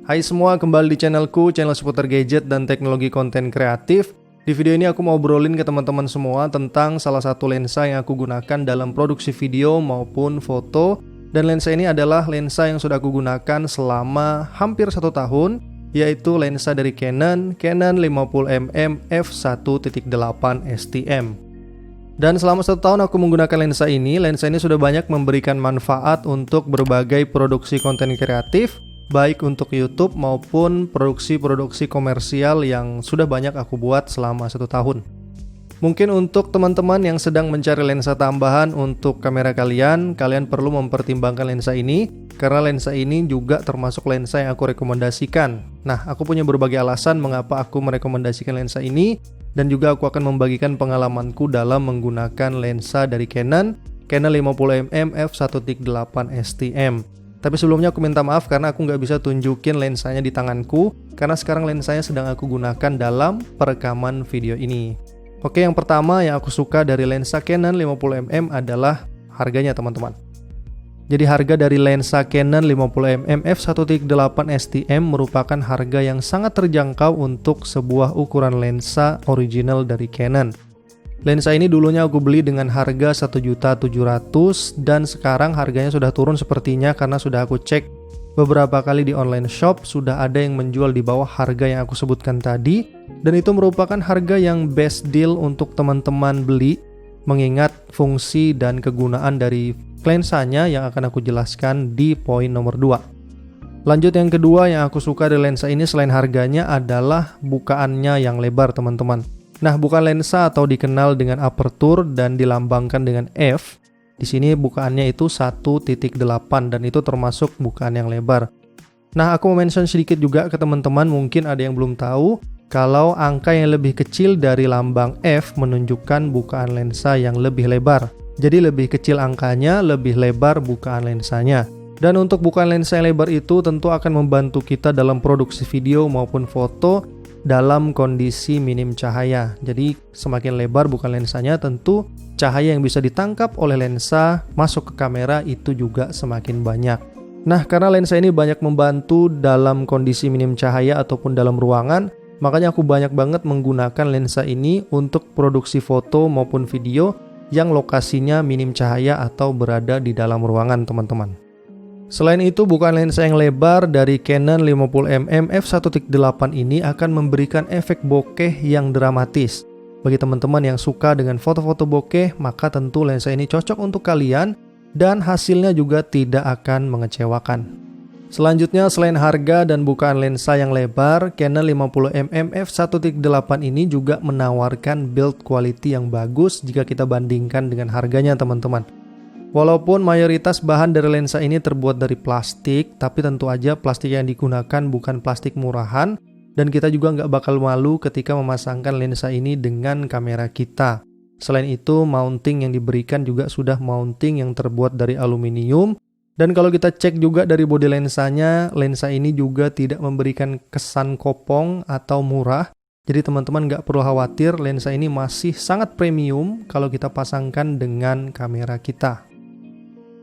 Hai semua, kembali di channelku, channel seputar gadget dan teknologi konten kreatif. Di video ini aku mau obrolin ke teman-teman semua tentang salah satu lensa yang aku gunakan dalam produksi video maupun foto. Dan lensa ini adalah lensa yang sudah aku gunakan selama hampir 1 tahun, yaitu lensa dari Canon 50mm f1.8 STM. Dan selama 1 tahun aku menggunakan lensa ini sudah banyak memberikan manfaat untuk berbagai produksi konten kreatif, baik untuk YouTube maupun produksi-produksi komersial yang sudah banyak aku buat selama 1 tahun. Mungkin untuk teman-teman yang sedang mencari lensa tambahan untuk kamera kalian perlu mempertimbangkan lensa ini, karena lensa ini juga termasuk lensa yang aku rekomendasikan. Nah, aku punya berbagai alasan mengapa aku merekomendasikan lensa ini, dan juga aku akan membagikan pengalamanku dalam menggunakan lensa dari Canon 50mm f1.8 STM. Tapi sebelumnya aku minta maaf karena aku nggak bisa tunjukin lensanya di tanganku, karena sekarang lensanya sedang aku gunakan dalam perekaman video ini. Oke, yang pertama yang aku suka dari lensa Canon 50mm adalah harganya, teman-teman. Jadi harga dari lensa Canon 50mm f1.8 STM merupakan harga yang sangat terjangkau untuk sebuah ukuran lensa original dari Canon. Lensa ini dulunya aku beli dengan harga 1.700.000 dan sekarang harganya sudah turun sepertinya, karena sudah aku cek beberapa kali di online shop, sudah ada yang menjual di bawah harga yang aku sebutkan tadi, dan itu merupakan harga yang best deal untuk teman-teman beli, mengingat fungsi dan kegunaan dari lensanya yang akan aku jelaskan di poin nomor 2. Lanjut, yang kedua yang aku suka dari lensa ini selain harganya adalah bukaannya yang lebar, teman-teman. Nah, bukaan lensa atau dikenal dengan aperture dan dilambangkan dengan F, di sini bukaannya itu 1.8 dan itu termasuk bukaan yang lebar. Nah, aku mau mention sedikit juga ke teman-teman, mungkin ada yang belum tahu kalau angka yang lebih kecil dari lambang F menunjukkan bukaan lensa yang lebih lebar. Jadi lebih kecil angkanya, lebih lebar bukaan lensanya. Dan untuk bukaan lensa yang lebar itu tentu akan membantu kita dalam produksi video maupun foto dalam kondisi minim cahaya. Jadi semakin lebar bukaan lensanya, tentu cahaya yang bisa ditangkap oleh lensa masuk ke kamera itu juga semakin banyak. Nah, karena lensa ini banyak membantu dalam kondisi minim cahaya ataupun dalam ruangan, makanya aku banyak banget menggunakan lensa ini untuk produksi foto maupun video yang lokasinya minim cahaya atau berada di dalam ruangan, teman-teman. Selain itu, bukaan lensa yang lebar dari Canon 50mm f1.8 ini akan memberikan efek bokeh yang dramatis. Bagi teman-teman yang suka dengan foto-foto bokeh, maka tentu lensa ini cocok untuk kalian dan hasilnya juga tidak akan mengecewakan. Selanjutnya, selain harga dan bukaan lensa yang lebar, Canon 50mm f1.8 ini juga menawarkan build quality yang bagus jika kita bandingkan dengan harganya, teman-teman. Walaupun mayoritas bahan dari lensa ini terbuat dari plastik, tapi tentu aja plastik yang digunakan bukan plastik murahan, dan kita juga nggak bakal malu ketika memasangkan lensa ini dengan kamera kita. Selain itu, mounting yang diberikan juga sudah mounting yang terbuat dari aluminium. Dan kalau kita cek juga dari bodi lensanya, lensa ini juga tidak memberikan kesan kopong atau murah. Jadi teman-teman nggak perlu khawatir, lensa ini masih sangat premium kalau kita pasangkan dengan kamera kita.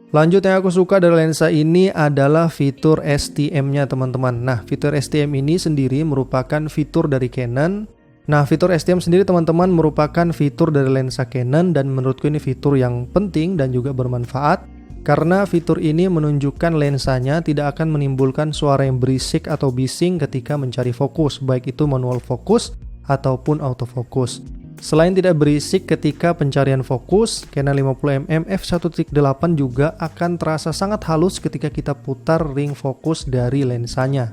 Lanjut, yang aku suka dari lensa ini adalah fitur STM-nya, teman-teman. Nah, fitur STM ini sendiri merupakan fitur dari Canon. Nah, fitur STM sendiri, teman-teman, merupakan fitur dari lensa Canon dan menurutku ini fitur yang penting dan juga bermanfaat. Karena fitur ini menunjukkan lensanya tidak akan menimbulkan suara yang berisik atau bising ketika mencari fokus, baik itu manual fokus ataupun autofocus. Selain tidak berisik ketika pencarian fokus, Canon 50mm f1.8 juga akan terasa sangat halus ketika kita putar ring fokus dari lensanya.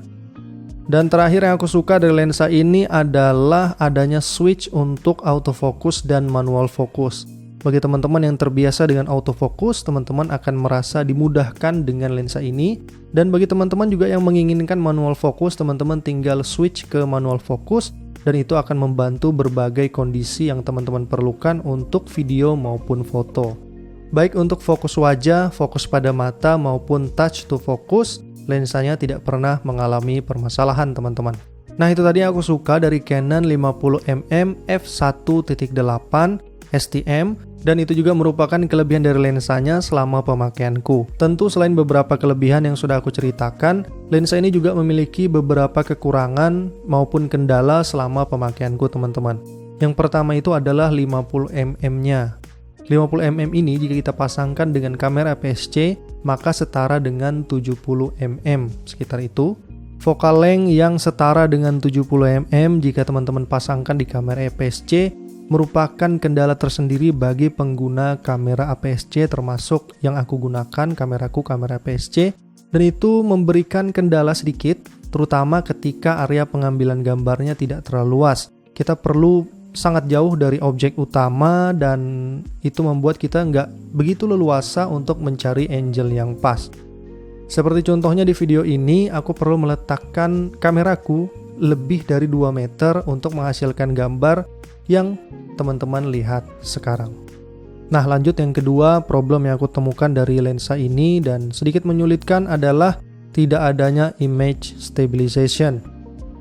Dan terakhir yang aku suka dari lensa ini adalah adanya switch untuk autofocus dan manual fokus. Bagi teman-teman yang terbiasa dengan autofocus, teman-teman akan merasa dimudahkan dengan lensa ini. Dan bagi teman-teman juga yang menginginkan manual fokus, teman-teman tinggal switch ke manual fokus, dan itu akan membantu berbagai kondisi yang teman-teman perlukan untuk video maupun foto. Baik untuk fokus wajah, fokus pada mata, maupun touch to focus, lensanya tidak pernah mengalami permasalahan, teman-teman. Nah, itu tadi aku suka dari Canon 50mm f1.8 STM, dan itu juga merupakan kelebihan dari lensanya selama pemakaianku. Tentu selain beberapa kelebihan yang sudah aku ceritakan, lensa ini juga memiliki beberapa kekurangan maupun kendala selama pemakaianku teman-teman. Yang pertama itu adalah 50mm-nya. 50mm ini jika kita pasangkan dengan kamera APS-C, maka setara dengan 70mm, sekitar itu. Focal length yang setara dengan 70mm jika teman-teman pasangkan di kamera APS-C merupakan kendala tersendiri bagi pengguna kamera APS-C, termasuk yang aku gunakan, kameraku kamera APS-C, dan itu memberikan kendala sedikit, terutama ketika area pengambilan gambarnya tidak terlalu luas. Kita perlu sangat jauh dari objek utama dan itu membuat kita nggak begitu leluasa untuk mencari angle yang pas. Seperti contohnya di video ini, aku perlu meletakkan kameraku lebih dari 2 meter untuk menghasilkan gambar yang teman-teman lihat sekarang. Nah, lanjut yang kedua, problem yang aku temukan dari lensa ini dan sedikit menyulitkan adalah tidak adanya image stabilization.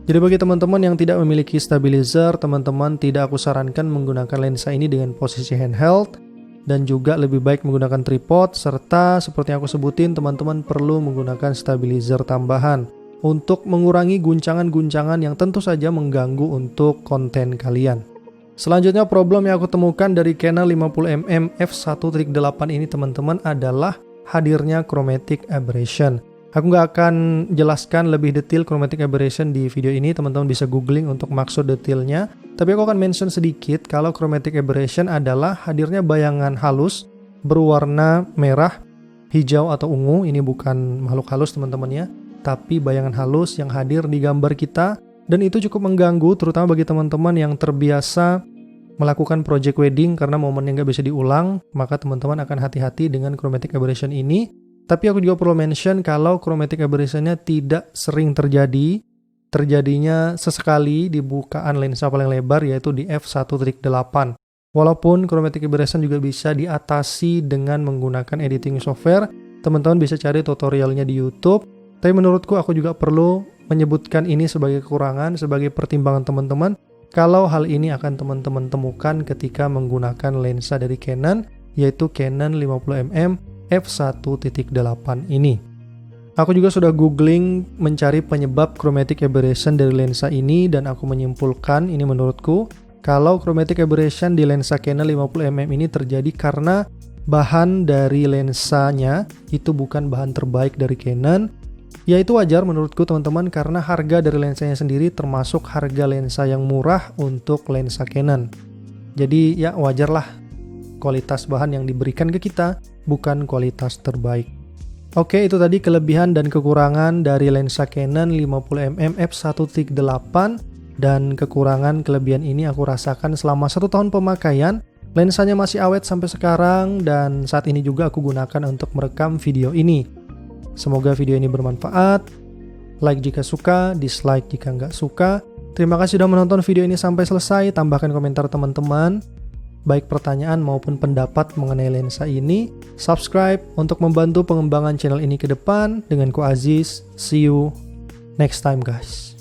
Jadi bagi teman-teman yang tidak memiliki stabilizer, teman-teman tidak aku sarankan menggunakan lensa ini dengan posisi handheld, dan juga lebih baik menggunakan tripod, serta seperti yang aku sebutin, teman-teman perlu menggunakan stabilizer tambahan untuk mengurangi guncangan-guncangan yang tentu saja mengganggu untuk konten kalian. Selanjutnya problem yang aku temukan dari Canon 50mm f1.8 ini teman-teman adalah hadirnya chromatic aberration. Aku nggak akan jelaskan lebih detail chromatic aberration di video ini, teman-teman bisa googling untuk maksud detailnya. Tapi aku akan mention sedikit kalau chromatic aberration adalah hadirnya bayangan halus berwarna merah, hijau atau ungu. Ini bukan makhluk halus teman-teman ya, tapi bayangan halus yang hadir di gambar kita. Dan itu cukup mengganggu, terutama bagi teman-teman yang terbiasa melakukan project wedding karena momennya nggak bisa diulang, maka teman-teman akan hati-hati dengan chromatic aberration ini. Tapi aku juga perlu mention kalau chromatic aberration-nya tidak sering terjadi, terjadinya sesekali di bukaan lensa paling lebar yaitu di f1.8. Walaupun chromatic aberration juga bisa diatasi dengan menggunakan editing software, teman-teman bisa cari tutorialnya di YouTube. Tapi menurutku aku juga perlu menyebutkan ini sebagai kekurangan, sebagai pertimbangan teman-teman kalau hal ini akan teman-teman temukan ketika menggunakan lensa dari Canon, yaitu Canon 50mm f1.8 ini. Aku juga sudah googling mencari penyebab chromatic aberration dari lensa ini dan aku menyimpulkan ini menurutku kalau chromatic aberration di lensa Canon 50mm ini terjadi karena bahan dari lensanya itu bukan bahan terbaik dari Canon. Ya itu wajar menurutku teman-teman karena harga dari lensanya sendiri termasuk harga lensa yang murah untuk lensa Canon. Jadi ya wajarlah kualitas bahan yang diberikan ke kita bukan kualitas terbaik. Oke, itu tadi kelebihan dan kekurangan dari lensa Canon 50mm f1.8 dan kekurangan kelebihan ini aku rasakan selama 1 tahun pemakaian. Lensanya masih awet sampai sekarang dan saat ini juga aku gunakan untuk merekam video ini. Semoga video ini bermanfaat. Like jika suka, dislike jika nggak suka. Terima kasih sudah menonton video ini sampai selesai. Tambahkan komentar teman-teman, baik pertanyaan maupun pendapat mengenai lensa ini. Subscribe untuk membantu pengembangan channel ini ke depan. Denganku Aziz. See you next time guys.